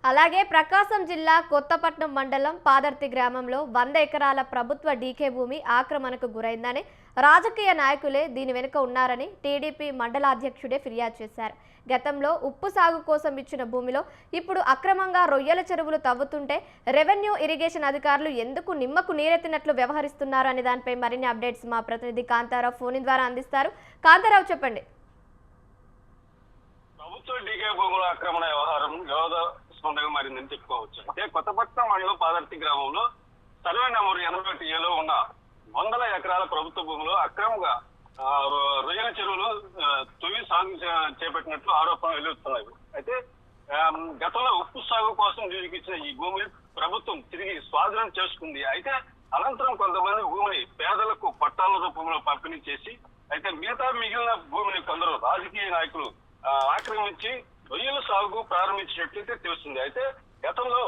అలాగే ప్రకాశం జిల్లా కొత్తపట్నం మండలం పాదర్తి గ్రామంలో 100 ఎకరాల ప్రభుత్వ డీకే భూమి ఆక్రమణకు గురైందని రాజకీయ నాయకులే దీని వెనుక ఉన్నారని టీడీపీ మండల అధ్యక్షుడే ఫిర్యాదు చేశారు. గతంలో ఉప్పు సాగు కోసం ఇచ్చిన భూమిలో ఇప్పుడు అక్రమంగా రొయ్యల చెరువులు తవ్వుతుంటే రెవెన్యూ ఇరిగేషన్ అధికారులు ఎందుకు నిమ్మకు నీరెత్తినట్లు వ్యవహరిస్తున్నారు అనే దానిపై మరిన్ని అప్డేట్స్ మా ప్రతినిధి కాంతారావు ఫోన్ ద్వారా అందిస్తారు. కాంతారావు, చెప్పండి. ప్రభుత్వ డీకే భూముల ఆక్రమణ వ్యవహారం వివాదాస్పదంగా మారిందని చెప్పుకోవచ్చు. అంటే కొత్తపట్నం మండలం పాదర్తి గ్రామంలో సర్వే నెంబర్ 81 ఉన్న 100 ఎకరాల ప్రభుత్వ భూములు అక్రమంగా రొయ్యల చెరువులు తొలి సాగు చేపట్టినట్లు ఆరోపణలు వెలువడుతున్నాయి. అయితే గతంలో ఉప్పు సాగు కోసం నీటికి ఇచ్చిన ఈ భూమిని ప్రభుత్వం తిరిగి స్వాధీనం చేసుకుంది. అయితే అనంతరం కొంతమంది భూమిని పేదలకు పట్టాల రూపంలో పంపిణీ చేసి అయితే మిగిలిన భూమిని కొందరు రాజకీయ నాయకులు ఆక్రమించి రొయ్యల సాగు ప్రారంభించినట్లయితే తెలుస్తుంది. అయితే గతంలో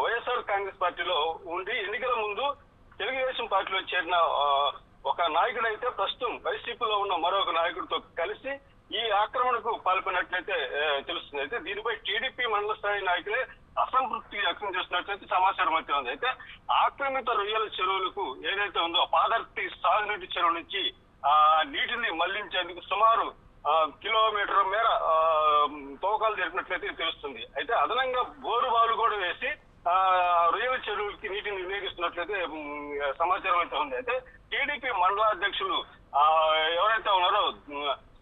వైఎస్ఆర్ కాంగ్రెస్ పార్టీలో ఉండి ఎన్నికల ముందు తెలుగుదేశం పార్టీలో చేరిన ఒక నాయకుడు అయితే ప్రస్తుతం వైసీపీలో ఉన్న మరొక నాయకుడితో కలిసి ఈ ఆక్రమణకు పాల్పడినట్లయితే తెలుస్తుంది. అయితే దీనిపై టీడీపీ మండల స్థాయి నాయకులే అసంతృప్తి వ్యక్తం చేస్తున్నట్లయితే సమాచారం అయితే ఉంది. అయితే ఆక్రమిత రొయ్యల చెరువులకు ఏదైతే ఉందో పాదర్తి సాగునీటి చెరువు నుంచి నీటిని మళ్లించేందుకు సుమారు కిలోమీటర్ మేర తవ్వకాలు జరిపినట్లయితే తెలుస్తుంది. అయితే అదనంగా బోరుబావులు కూడా వేసి రొయ్యల చెరువులకి నీటిని వినియోగిస్తున్నట్లయితే సమాచారం అయితే ఉంది. అయితే టీడీపీ మండల అధ్యక్షులు ఎవరైతే ఉన్నారో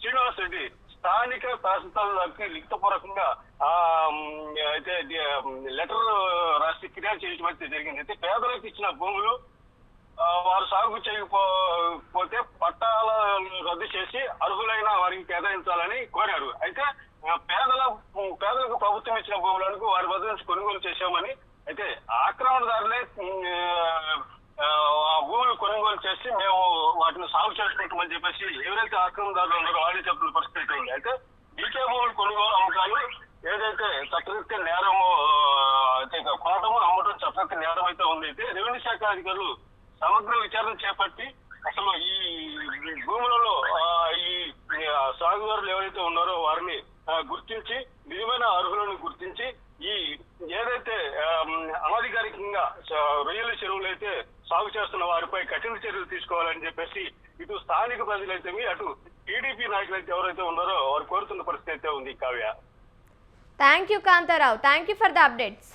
శ్రీనివాస్ రెడ్డి స్థానిక తహసీల్దార్కి లిఖితపూర్వకంగా అయితే లెటర్ రాసి ఫిర్యాదు చేయడం అయితే జరిగింది. అయితే పేదలకు ఇచ్చిన భూములు వారు సాగు చేయకపోతే పట్టాలను రద్దు చేసి అర్హులైన వారికి కేటాయించాలని కోరారు. అయితే పేదలకు ప్రభుత్వం ఇచ్చిన భూములకు వారి వద్ద నుంచి కొనుగోలు చేశామని, అయితే ఆక్రమణదారులే భూములు కొనుగోలు చేసి మేము వాటిని సాగు చేసుకుంటామని చెప్పేసి ఎవరైతే ఆక్రమణదారులు ఉన్నారో వారి చెప్పుల పరిస్థితి ఉంది. అయితే డీకే భూములు కొనుగోలు అమ్మకాలు ఏదైతే చట్టరీత్యా నేరము కొనటము అమ్మటం చట్టరీత్యా నేరం అయితే ఉంది. అయితే రెవెన్యూ శాఖ అధికారులు సమగ్ర విచారణ చేపట్టి అసలు ఈ భూములలో ఈ సాగుదారులు ఎవరైతే ఉన్నారో వారిని గుర్తించి నిజమైన అర్హులను గుర్తించి ఈ ఏదైతే అనధికారికంగా రొయ్యల చెరువులు అయితే సాగు చేస్తున్న వారిపై కఠిన చర్యలు తీసుకోవాలని చెప్పేసి ఇటు స్థానిక ప్రజలైతే అటు టీడీపీ నాయకులైతే ఎవరైతే ఉన్నారో వారు కోరుతున్న పరిస్థితి అయితే ఉంది. Kavya, thank you Kantharao, thank you for the updates.